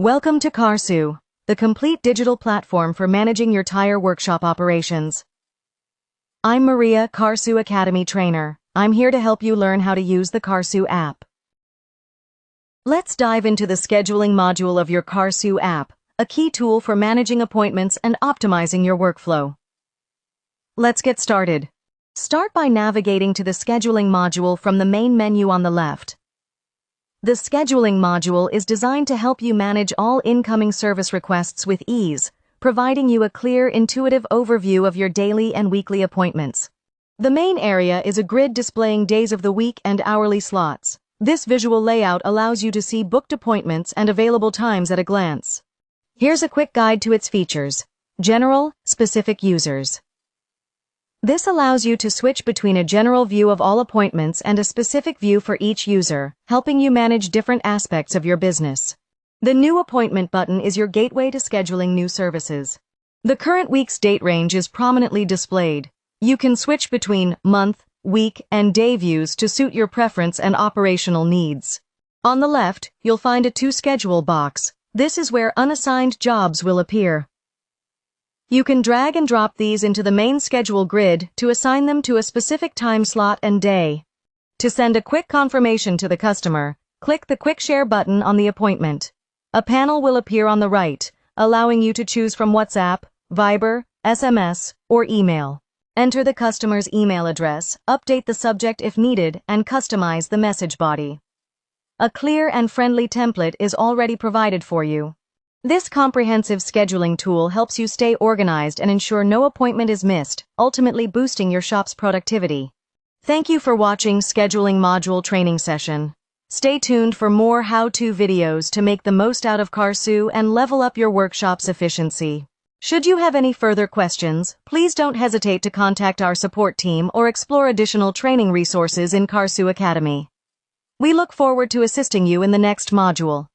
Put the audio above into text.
Welcome to Carsu, the complete digital platform for managing your tire workshop operations. I'm Maria, Carsu Academy trainer. I'm here to help you learn how to use the Carsu app. Let's dive into the scheduling module of your Carsu app, a key tool for managing appointments and optimizing your workflow. Let's get started. Start by navigating to the scheduling module from the main menu on the left. The scheduling module is designed to help you manage all incoming service requests with ease, providing you a clear, intuitive overview of your daily and weekly appointments. The main area is a grid displaying days of the week and hourly slots. This visual layout allows you to see booked appointments and available times at a glance. Here's a quick guide to its features. General, specific users. This allows you to switch between a general view of all appointments and a specific view for each user, helping you manage different aspects of your business. The New Appointment button is your gateway to scheduling new services. The current week's date range is prominently displayed. You can switch between month, week, and day views to suit your preference and operational needs. On the left, you'll find a To Schedule box. This is where unassigned jobs will appear. You can drag and drop these into the main schedule grid to assign them to a specific time slot and day. To send a quick confirmation to the customer, click the Quick Share button on the appointment. A panel will appear on the right, allowing you to choose from WhatsApp, Viber, SMS, or email. Enter the customer's email address, update the subject if needed, and customize the message body. A clear and friendly template is already provided for you. This comprehensive scheduling tool helps you stay organized and ensure no appointment is missed, ultimately boosting your shop's productivity. Thank you for watching Scheduling Module Training Session. Stay tuned for more how-to videos to make the most out of Carsu and level up your workshop's efficiency. Should you have any further questions, please don't hesitate to contact our support team or explore additional training resources in Carsu Academy. We look forward to assisting you in the next module.